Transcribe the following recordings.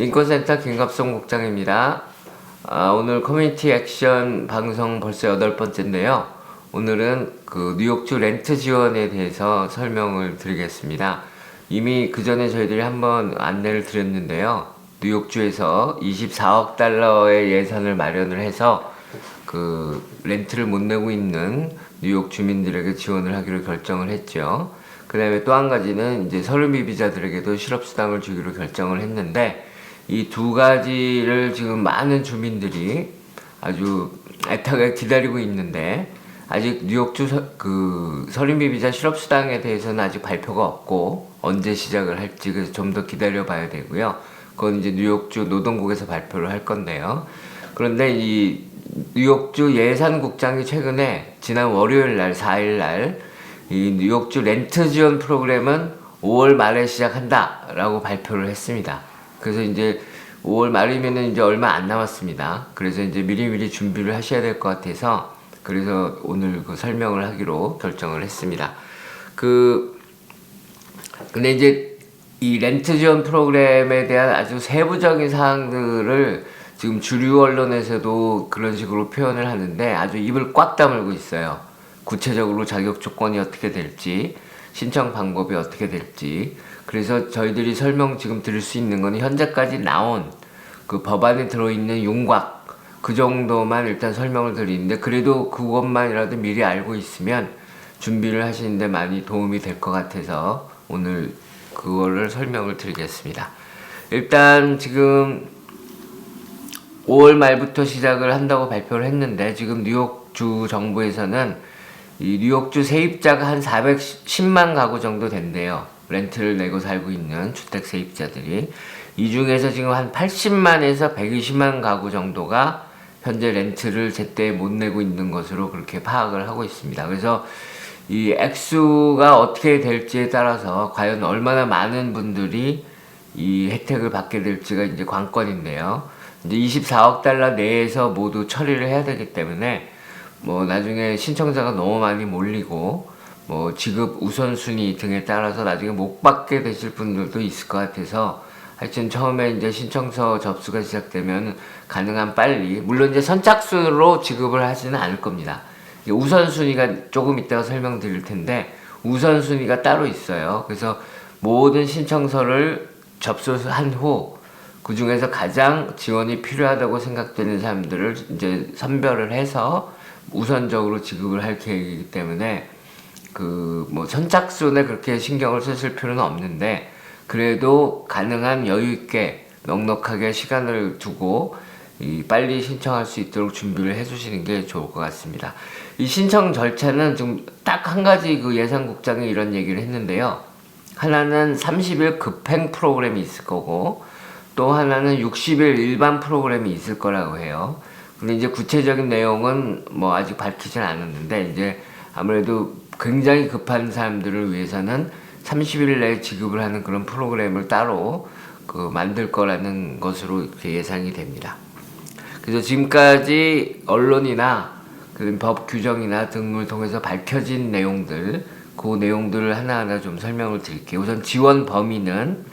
민권센터 김갑성 국장입니다. 오늘 커뮤니티 액션 방송 벌써 8번째인데요. 오늘은 그 뉴욕주 렌트 지원에 대해서 설명을 드리겠습니다. 이미 그 전에 저희들이 한번 안내를 드렸는데요. 뉴욕주에서 24억 달러의 예산을 마련을 해서 그 렌트를 못 내고 있는 뉴욕 주민들에게 지원을 하기로 결정을 했죠. 그 다음에 또 한 가지는 이제 서류미비자들에게도 실업수당을 주기로 결정을 했는데, 이 두 가지를 지금 많은 주민들이 아주 애타게 기다리고 있는데, 아직 뉴욕주 서류미비자 실업수당에 대해서는 아직 발표가 없고 언제 시작을 할지 그래서 좀 더 기다려 봐야 되고요. 그건 이제 뉴욕주 노동국에서 발표를 할 건데요. 그런데 이 뉴욕주 예산국장이 최근에 지난 월요일 날 4일 날 이 뉴욕주 렌트 지원 프로그램은 5월 말에 시작한다 라고 발표를 했습니다. 그래서 이제 5월 말이면은 이제 얼마 안 남았습니다. 그래서 이제 미리미리 준비를 하셔야 될 것 같아서 그래서 오늘 그 설명을 하기로 결정을 했습니다. 근데 이제 이 렌트 지원 프로그램에 대한 아주 세부적인 사항들을 지금 주류 언론에서도 그런 식으로 표현을 하는데 아주 입을 꽉 다물고 있어요. 구체적으로 자격 조건이 어떻게 될지, 신청 방법이 어떻게 될지. 그래서 저희들이 설명 지금 드릴 수 있는 건 현재까지 나온 그 법안에 들어있는 윤곽 그 정도만 일단 설명을 드리는데, 그래도 그것만이라도 미리 알고 있으면 준비를 하시는데 많이 도움이 될 것 같아서 오늘 그거를 설명을 드리겠습니다. 일단 지금 5월 말부터 시작을 한다고 발표를 했는데, 지금 뉴욕주 정부에서는 이 뉴욕주 세입자가 한 410만 가구 정도 된대요. 렌트를 내고 살고 있는 주택 세입자들이. 이 중에서 지금 한 80만에서 120만 가구 정도가 현재 렌트를 제때 못 내고 있는 것으로 그렇게 파악을 하고 있습니다. 그래서 이 액수가 어떻게 될지에 따라서 과연 얼마나 많은 분들이 이 혜택을 받게 될지가 이제 관건인데요. 이제 24억 달러 내에서 모두 처리를 해야 되기 때문에 뭐 나중에 신청자가 너무 많이 몰리고 뭐 지급 우선순위 등에 따라서 나중에 못 받게 되실 분들도 있을 것 같아서, 하여튼 처음에 이제 신청서 접수가 시작되면 가능한 빨리, 물론 이제 선착순으로 지급을 하지는 않을 겁니다. 우선순위가 조금 이따가 설명드릴 텐데 우선순위가 따로 있어요. 그래서 모든 신청서를 접수한 후 그 중에서 가장 지원이 필요하다고 생각되는 사람들을 이제 선별을 해서 우선적으로 지급을 할 계획이기 때문에 뭐 선착순에 그렇게 신경을 쓰실 필요는 없는데, 그래도 가능한 여유 있게 넉넉하게 시간을 두고 빨리 신청할 수 있도록 준비를 해주시는 게 좋을 것 같습니다. 이 신청 절차는 지금 딱 한 가지 그 예산국장이 이런 얘기를 했는데요. 하나는 30일 급행 프로그램이 있을 거고, 또 하나는 60일 일반 프로그램이 있을 거라고 해요. 근데 이제 구체적인 내용은 뭐 아직 밝히진 않았는데, 이제 아무래도 굉장히 급한 사람들을 위해서는 30일 내에 지급을 하는 그런 프로그램을 따로 만들 거라는 것으로 이렇게 예상이 됩니다. 그래서 지금까지 언론이나 법 규정이나 등을 통해서 밝혀진 내용들, 그 내용들을 하나하나 좀 설명을 드릴게요. 우선 지원 범위는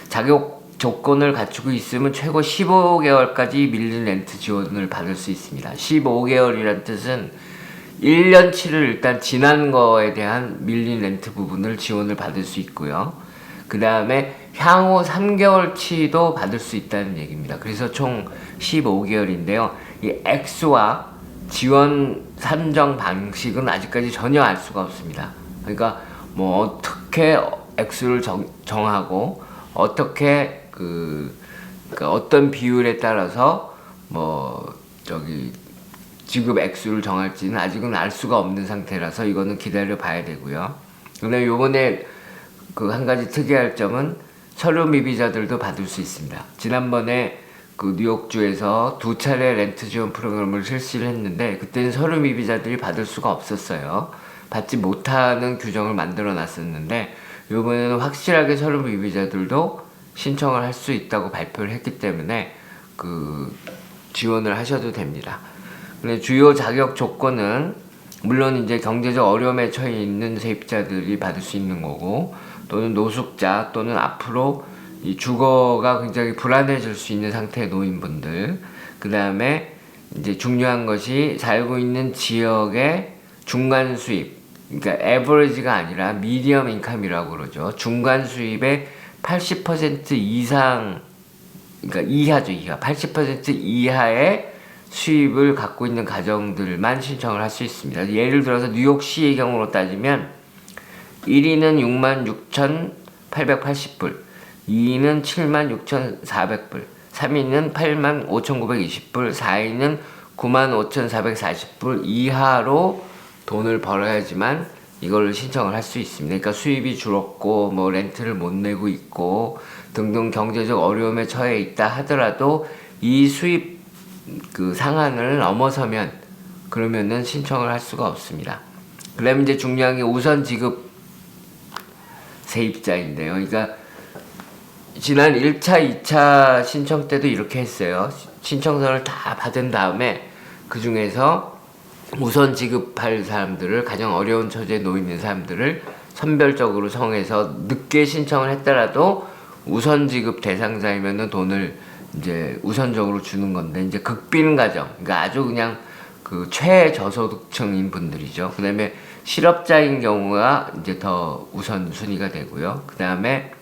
자격 조건을 갖추고 있으면 최고 15개월까지 밀린 렌트 지원을 받을 수 있습니다. 15개월이란 뜻은 1년치를 일단 지난 거에 대한 밀린 렌트 부분을 지원을 받을 수 있고요. 그 다음에 향후 3개월치도 받을 수 있다는 얘기입니다. 그래서 총 15개월인데요. 이 액수와 지원 산정 방식은 아직까지 전혀 알 수가 없습니다. 그러니까 뭐 어떻게 액수를 정하고 어떻게 그러니까 어떤 비율에 따라서 지급 액수를 정할지는 아직은 알 수가 없는 상태라서 이거는 기다려 봐야 되고요. 그다음에 요번에 한 가지 특이할 점은 서류 미비자들도 받을 수 있습니다. 지난번에 뉴욕주에서 2차례 렌트 지원 프로그램을 실시를 했는데, 그때는 서류 미비자들이 받을 수가 없었어요. 받지 못하는 규정을 만들어 놨었는데, 요번에는 확실하게 서류 미비자들도 신청을 할 수 있다고 발표를 했기 때문에 지원을 하셔도 됩니다. 근데 주요 자격 조건은 물론 이제 경제적 어려움에 처해 있는 세입자들이 받을 수 있는 거고, 또는 노숙자, 또는 앞으로 이 주거가 굉장히 불안해질 수 있는 상태의 노인분들, 그 다음에 이제 중요한 것이 살고 있는 지역의 중간 수입, 그러니까 에버리지가 아니라 미디엄 인컴이라고 그러죠. 중간 수입의 80% 이상, 그러니까 이하죠, 이하. 80% 이하의 수입을 갖고 있는 가정들만 신청을 할 수 있습니다. 예를 들어서 뉴욕시의 경우로 따지면 1위는 66,880불, 2위는 76,400불, 3위는 85,920불, 4위는 95,440불 이하로 돈을 벌어야지만 이걸 신청을 할 수 있습니다. 그러니까 수입이 줄었고 뭐 렌트를 못 내고 있고 등등 경제적 어려움에 처해 있다 하더라도 이 수입 그 상한을 넘어서면 그러면은 신청을 할 수가 없습니다. 그다음에 이제 중요한 게 우선 지급 세입자인데요. 그러니까 지난 1차, 2차 신청 때도 이렇게 했어요. 신청서를 다 받은 다음에 그 중에서 우선 지급할 사람들을, 가장 어려운 처지에 놓여 있는 사람들을 선별적으로 정해서 늦게 신청을 했더라도 우선 지급 대상자이면은 돈을 이제 우선적으로 주는 건데, 이제 극빈 가정, 그러니까 아주 그냥 그 최저소득층인 분들이죠. 그 다음에 실업자인 경우가 이제 더 우선 순위가 되고요. 그 다음에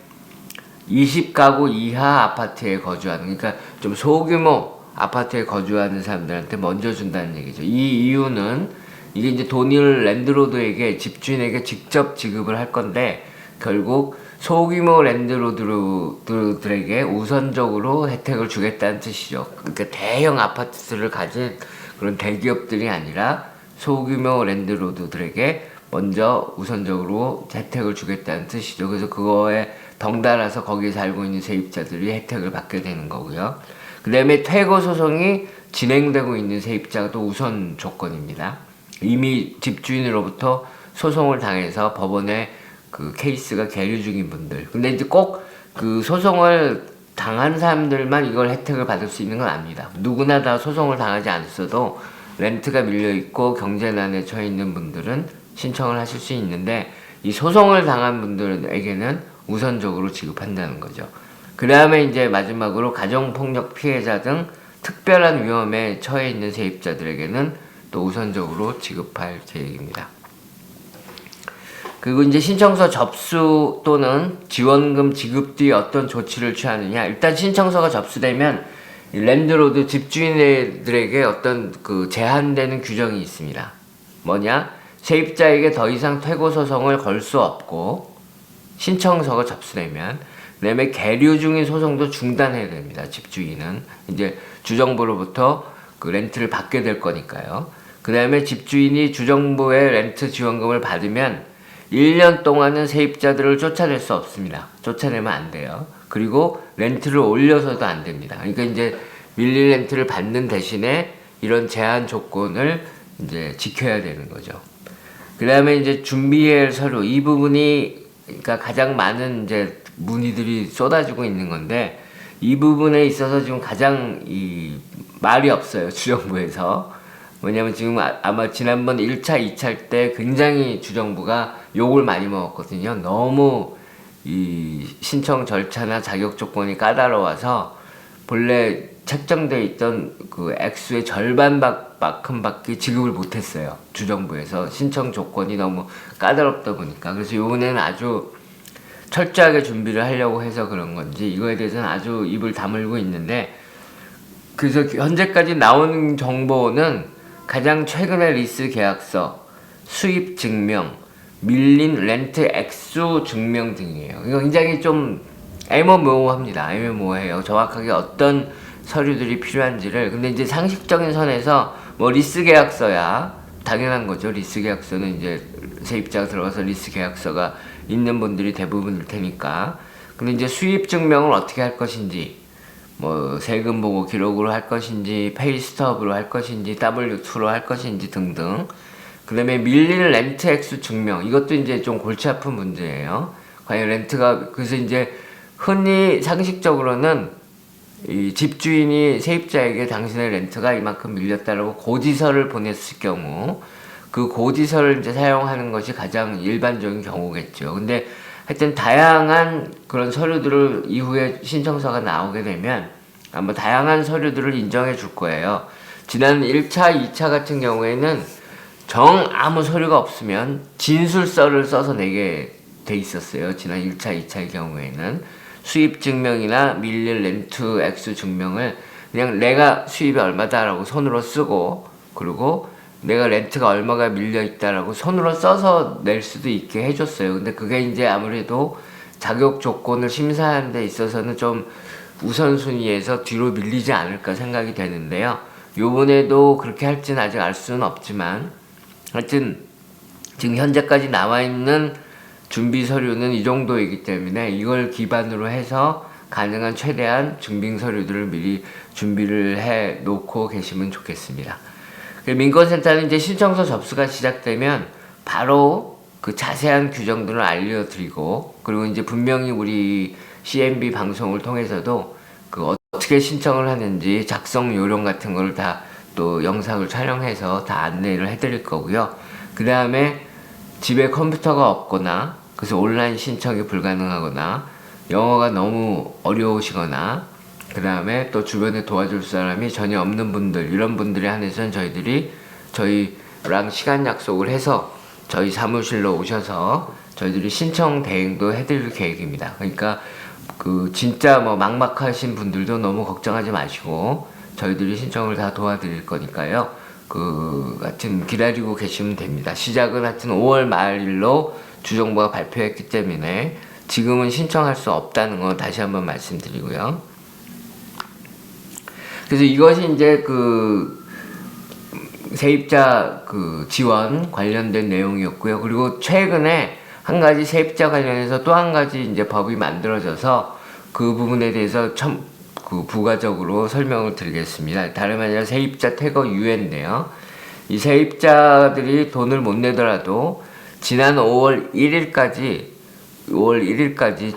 20가구 이하 아파트에 거주하는, 그러니까 좀 소규모 아파트에 거주하는 사람들한테 먼저 준다는 얘기죠. 이 이유는 이게 이제 돈을 랜드로드에게, 집주인에게 직접 지급을 할 건데, 결국 소규모 랜드로드들에게 우선적으로 혜택을 주겠다는 뜻이죠. 그러니까 대형 아파트를 가진 그런 대기업들이 아니라 소규모 랜드로드들에게 먼저 우선적으로 혜택을 주겠다는 뜻이죠. 그래서 그거에 덩달아서 거기에 살고 있는 세입자들이 혜택을 받게 되는 거고요. 그 다음에 퇴거 소송이 진행되고 있는 세입자가 또 우선 조건입니다. 이미 집주인으로부터 소송을 당해서 법원에 그 케이스가 계류 중인 분들. 근데 이제 꼭 그 소송을 당한 사람들만 이걸 혜택을 받을 수 있는 건 아닙니다. 누구나 다 소송을 당하지 않았어도 렌트가 밀려있고 경제난에 처해 있는 분들은 신청을 하실 수 있는데, 이 소송을 당한 분들에게는 우선적으로 지급한다는 거죠. 그 다음에 이제 마지막으로 가정폭력 피해자 등 특별한 위험에 처해 있는 세입자들에게는 또 우선적으로 지급할 계획입니다. 그리고 이제 신청서 접수 또는 지원금 지급 뒤에 어떤 조치를 취하느냐. 일단 신청서가 접수되면 랜드로드 집주인들에게 어떤 그 제한되는 규정이 있습니다. 뭐냐? 세입자에게 더 이상 퇴고 소송을 걸 수 없고, 신청서가 접수되면 그다음에 계류 중인 소송도 중단해야 됩니다. 집주인은 이제 주정부로부터 그 렌트를 받게 될 거니까요. 그 다음에 집주인이 주정부의 렌트 지원금을 받으면 1년 동안은 세입자들을 쫓아낼 수 없습니다. 쫓아내면 안 돼요. 그리고 렌트를 올려서도 안 됩니다. 그러니까 이제 밀릴 렌트를 받는 대신에 이런 제한 조건을 이제 지켜야 되는 거죠. 그 다음에 이제 준비해야 할 서류, 이 부분이 그러니까 가장 많은 이제 문의들이 쏟아지고 있는 건데, 이 부분에 있어서 지금 가장 이 말이 없어요, 주정부에서. 왜냐면 지금 아마 지난번 1차, 2차 때 굉장히 주정부가 욕을 많이 먹었거든요. 너무 이 신청 절차나 자격 조건이 까다로워서 본래 책정되어 있던 그 액수의 절반만큼밖에 지급을 못했어요. 주정부에서 신청 조건이 너무 까다롭다 보니까. 그래서 요번에는 아주 철저하게 준비를 하려고 해서 그런 건지 이거에 대해서는 아주 입을 다물고 있는데, 그래서 현재까지 나온 정보는 가장 최근의 리스 계약서, 수입 증명, 밀린 렌트 액수 증명 등이에요. 이거 굉장히 좀 애매모호합니다. 애매모호해요. 정확하게 어떤 서류들이 필요한지를. 근데 이제 상식적인 선에서 뭐 리스 계약서야 당연한 거죠. 리스 계약서는 이제 세입자가 들어가서 리스 계약서가 있는 분들이 대부분일 테니까. 근데 이제 수입 증명을 어떻게 할 것인지, 뭐 세금 보고 기록으로 할 것인지, 페이스톱으로 할 것인지, W2로 할 것인지 등등. 그 다음에 밀린 렌트 액수 증명, 이것도 이제 좀 골치 아픈 문제예요. 과연 렌트가, 그래서 이제 흔히 상식적으로는 이 집주인이 세입자에게 당신의 렌트가 이만큼 밀렸다라고 고지서를 보냈을 경우, 그 고지서를 이제 사용하는 것이 가장 일반적인 경우겠죠. 근데 하여튼 다양한 그런 서류들을 이후에 신청서가 나오게 되면 아마 다양한 서류들을 인정해 줄 거예요. 지난 1차, 2차 같은 경우에는 정 아무 서류가 없으면 진술서를 써서 내게 돼 있었어요. 지난 1차, 2차의 경우에는 수입 증명이나 밀릴 렌트 액수 증명을 그냥 내가 수입이 얼마다라고 손으로 쓰고, 그리고 내가 렌트가 얼마가 밀려 있다라고 손으로 써서 낼 수도 있게 해줬어요. 근데 그게 이제 아무래도 자격 조건을 심사하는 데 있어서는 좀 우선순위에서 뒤로 밀리지 않을까 생각이 되는데요. 요번에도 그렇게 할지는 아직 알 수는 없지만, 하여튼 지금 현재까지 나와 있는 준비 서류는 이 정도이기 때문에 이걸 기반으로 해서 가능한 최대한 증빙 서류들을 미리 준비를 해 놓고 계시면 좋겠습니다. 민권센터는 이제 신청서 접수가 시작되면 바로 그 자세한 규정들을 알려드리고, 그리고 이제 분명히 우리 CNB 방송을 통해서도 그 어떻게 신청을 하는지 작성 요령 같은 걸 다 또 영상을 촬영해서 다 안내를 해드릴 거고요. 그 다음에 집에 컴퓨터가 없거나 그래서 온라인 신청이 불가능하거나 영어가 너무 어려우시거나 그 다음에 또 주변에 도와줄 사람이 전혀 없는 분들, 이런 분들에 한해서는 저희랑 시간 약속을 해서 저희 사무실로 오셔서 저희들이 신청 대행도 해드릴 계획입니다. 그러니까 그 진짜 뭐 막막하신 분들도 너무 걱정하지 마시고 저희들이 신청을 다 도와드릴 거니까요. 하여튼 기다리고 계시면 됩니다. 시작은 하여튼 5월 말일로 주정부가 발표했기 때문에 지금은 신청할 수 없다는 거 다시 한번 말씀드리고요. 그래서 이것이 이제 세입자 지원 관련된 내용이었고요. 그리고 최근에 한 가지 세입자 관련해서 또 한 가지 이제 법이 만들어져서 그 부분에 대해서 부가적으로 설명을 드리겠습니다. 다름 아니라 세입자 퇴거 유예인데요. 이 세입자들이 돈을 못 내더라도 지난 5월 1일까지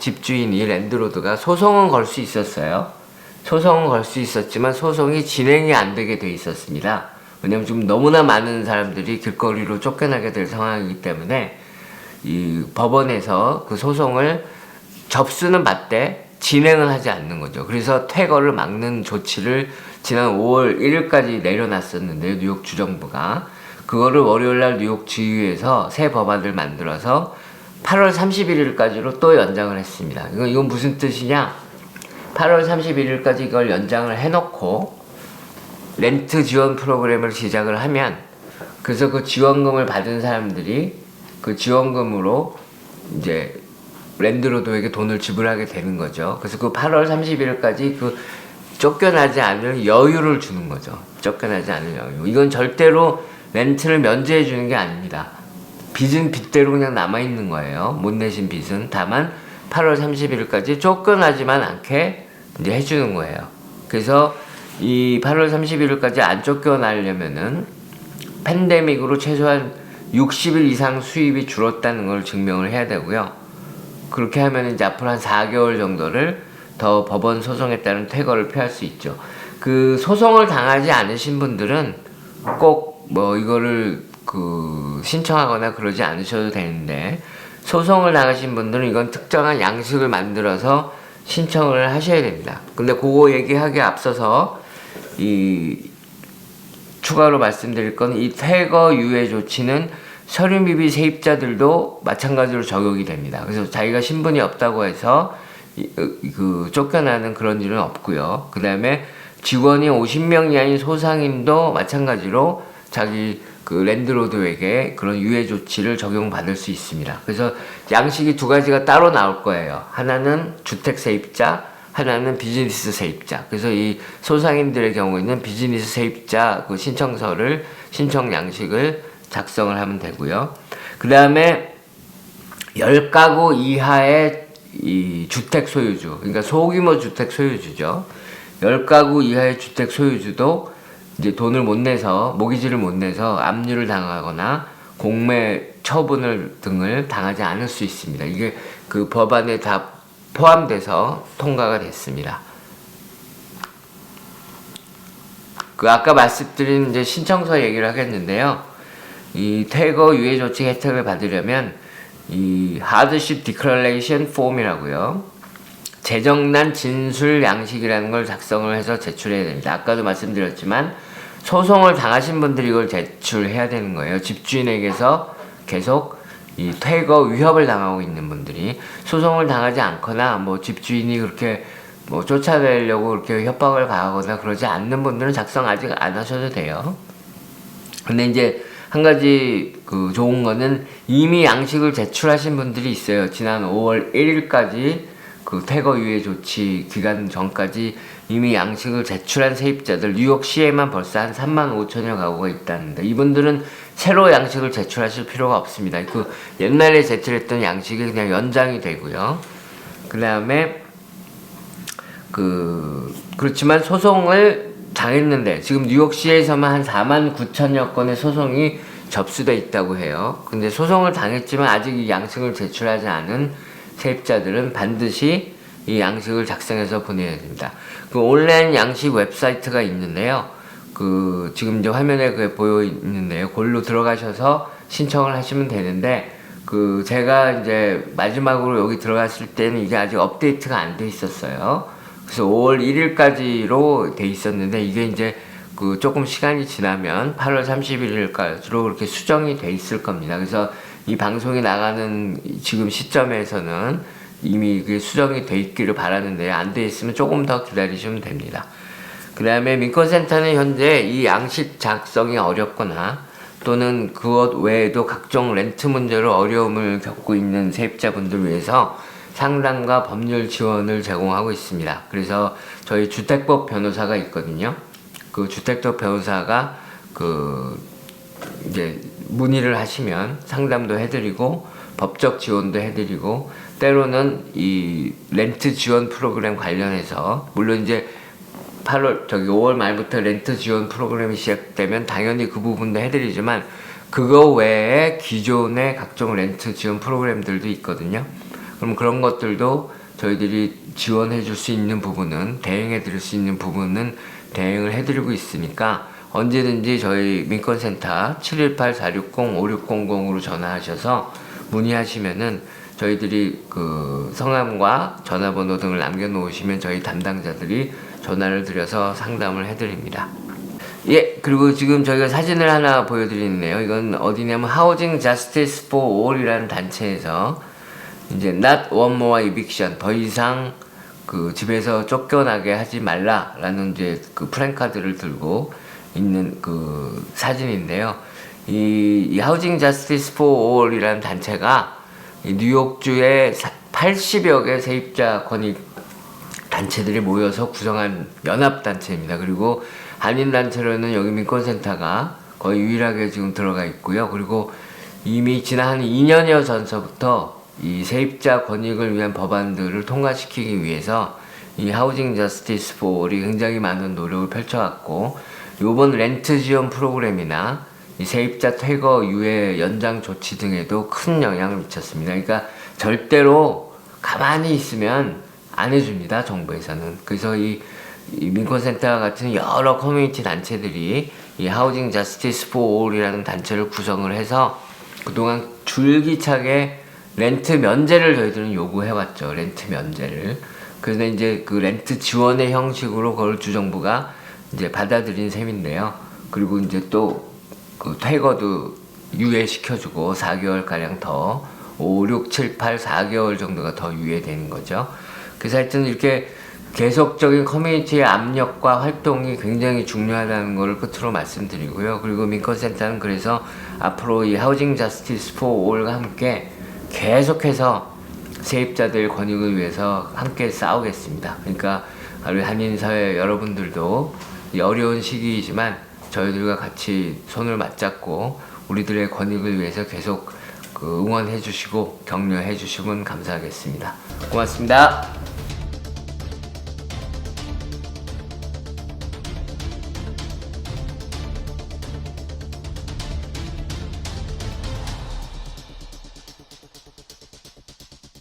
집주인이 랜드로드가 소송은 걸 수 있었어요. 소송은 걸 수 있었지만 소송이 진행이 안 되게 돼 있었습니다. 왜냐면 지금 너무나 많은 사람들이 길거리로 쫓겨나게 될 상황이기 때문에 이 법원에서 그 소송을 접수는 받되 진행을 하지 않는 거죠. 그래서 퇴거를 막는 조치를 지난 5월 1일까지 내려놨었는데요. 뉴욕 주정부가. 그거를 월요일날 뉴욕 주의회에서 새 법안을 만들어서 8월 31일까지로 또 연장을 했습니다. 이건 무슨 뜻이냐? 8월 31일까지 이걸 연장을 해놓고 렌트 지원 프로그램을 시작을 하면, 그래서 그 지원금을 받은 사람들이 그 지원금으로 이제 랜드로드에게 돈을 지불하게 되는 거죠. 그래서 그 8월 31일까지 쫓겨나지 않을 여유를 주는 거죠. 쫓겨나지 않을 여유. 이건 절대로 렌트를 면제해 주는 게 아닙니다. 빚은 빚대로 그냥 남아있는 거예요. 못 내신 빚은. 다만 8월 31일까지 쫓겨나지만 않게 이제 해주는 거예요. 그래서 이 8월 31일까지 안 쫓겨나려면은 팬데믹으로 최소한 60일 이상 수입이 줄었다는 걸 증명을 해야 되고요. 그렇게 하면 이제 앞으로 한 4개월 정도를 더 법원 소송에 따른 퇴거를 피할 수 있죠. 그 소송을 당하지 않으신 분들은 꼭 이거를 신청하거나 그러지 않으셔도 되는데, 소송을 당하신 분들은 이건 특정한 양식을 만들어서 신청을 하셔야 됩니다. 근데 그거 얘기하기에 앞서서 추가로 말씀드릴 건 이 퇴거 유예 조치는 서류 미비 세입자들도 마찬가지로 적용이 됩니다. 그래서 자기가 신분이 없다고 해서 쫓겨나는 그런 일은 없고요. 그 다음에 직원이 50명 이하인 소상인도 마찬가지로 자기 랜드로드에게 그런 유예 조치를 적용받을 수 있습니다. 그래서 양식이 두 가지가 따로 나올 거예요. 하나는 주택 세입자, 하나는 비즈니스 세입자. 그래서 이 소상인들의 경우에는 비즈니스 세입자 신청 양식을 작성을 하면 되고요. 그 다음에 10가구 이하의 이 주택 소유주, 그러니까 소규모 주택 소유주죠. 10가구 이하의 주택 소유주도 이제 돈을 못 내서, 모기지를 못 내서 압류를 당하거나 공매 처분을 등을 당하지 않을 수 있습니다. 이게 그 법안에 다 포함돼서 통과가 됐습니다. 아까 말씀드린 이제 신청서 얘기를 하겠는데요. 이 퇴거 유예 조치 혜택을 받으려면 이 Hardship Declaration Form이라고요. 재정난 진술 양식이라는 걸 작성을 해서 제출해야 됩니다. 아까도 말씀드렸지만 소송을 당하신 분들이 이걸 제출해야 되는 거예요. 집주인에게서 계속 이 퇴거 위협을 당하고 있는 분들이 소송을 당하지 않거나 뭐 집주인이 그렇게 뭐 쫓아내려고 그렇게 협박을 가하거나 그러지 않는 분들은 작성 아직 안 하셔도 돼요. 근데 이제 한 가지 그 좋은 거는 이미 양식을 제출하신 분들이 있어요. 지난 5월 1일까지 그 퇴거 유예 조치 기간 전까지 이미 양식을 제출한 세입자들 뉴욕시에만 벌써 한 35,000여 가구가 있다는데 이분들은 새로 양식을 제출하실 필요가 없습니다. 그 옛날에 제출했던 양식이 그냥 연장이 되고요. 그 다음에 그렇지만 소송을 당했는데 지금 뉴욕시에서만 한 49,000여 건의 소송이 접수돼 있다고 해요. 근데 소송을 당했지만 아직 이 양식을 제출하지 않은 세입자들은 반드시 이 양식을 작성해서 보내야 됩니다. 그 온라인 양식 웹사이트가 있는데요. 그 지금 이제 화면에 그게 보여 있는데요. 그걸로 들어가셔서 신청을 하시면 되는데 그 제가 이제 마지막으로 여기 들어갔을 때는 이게 아직 업데이트가 안 돼 있었어요. 그래서 5월 1일까지로 돼 있었는데 이게 이제 그 조금 시간이 지나면 8월 31일까지로 그렇게 수정이 돼 있을 겁니다. 그래서 이 방송이 나가는 지금 시점에서는 이미 그 수정이 돼 있기를 바라는데 안 돼 있으면 조금 더 기다리시면 됩니다. 그 다음에 민권센터는 현재 이 양식 작성이 어렵거나 또는 그것 외에도 각종 렌트 문제로 어려움을 겪고 있는 세입자분들 위해서 상담과 법률 지원을 제공하고 있습니다. 그래서 저희 주택법 변호사가 있거든요. 그 주택법 변호사가 이제 문의를 하시면 상담도 해드리고 법적 지원도 해드리고 때로는 이 렌트 지원 프로그램 관련해서 물론 이제 5월 말부터 렌트 지원 프로그램이 시작되면 당연히 그 부분도 해드리지만 그거 외에 기존의 각종 렌트 지원 프로그램들도 있거든요. 그럼 그런 것들도 저희들이 지원해 줄 수 있는 부분은 대행해 드릴 수 있는 부분은 대행을 해드리고 있으니까 언제든지 저희 민권센터 718-460-5600으로 전화하셔서 문의하시면은 저희들이 그 성함과 전화번호 등을 남겨놓으시면 저희 담당자들이 전화를 드려서 상담을 해드립니다. 예, 그리고 지금 저희가 사진을 하나 보여드리는데요. 이건 어디냐면 Housing Justice for All이라는 단체에서 이제 Not One More Eviction, 더 이상 그 집에서 쫓겨나게 하지 말라라는 이제 그 플랜카드를 들고 있는 그 사진인데요. 이 Housing Justice for All이라는 단체가 이 뉴욕주의 80여 개 세입자 권익 단체들이 모여서 구성한 연합단체입니다. 그리고 한인단체로는 여기 민권센터가 거의 유일하게 지금 들어가 있고요. 그리고 이미 지난 한 2년여 전서부터 이 세입자 권익을 위한 법안들을 통과시키기 위해서 이 하우징 저스티스 포이 굉장히 많은 노력을 펼쳐왔고 요번 렌트 지원 프로그램이나 이 세입자 퇴거 유예 연장 조치 등에도 큰 영향을 미쳤습니다. 그러니까 절대로 가만히 있으면 안 해줍니다. 정부에서는. 그래서 이 민권센터 같은 여러 커뮤니티 단체들이 이 하우징 저스티스 포 올이라는 단체를 구성을 해서 그동안 줄기차게 렌트 면제를 저희들은 요구해왔죠. 렌트 면제를. 그래서 이제 그 렌트 지원의 형식으로 그걸 주정부가 이제 받아들인 셈인데요. 그리고 이제 또 그 퇴거도 유예시켜주고 4개월가량 더 5, 6, 7, 8, 4개월 정도가 더 유예되는 거죠. 그래서 하여튼 이렇게 계속적인 커뮤니티의 압력과 활동이 굉장히 중요하다는 것을 끝으로 말씀드리고요. 그리고 민권센터는 그래서 앞으로 이 하우징 저스티스 포 올과 함께 계속해서 세입자들 권익을 위해서 함께 싸우겠습니다. 그러니까 우리 한인사회 여러분들도 이 어려운 시기이지만 저희들과 같이 손을 맞잡고 우리들의 권익을 위해서 계속 응원해 주시고 격려해 주시면 감사하겠습니다. 고맙습니다.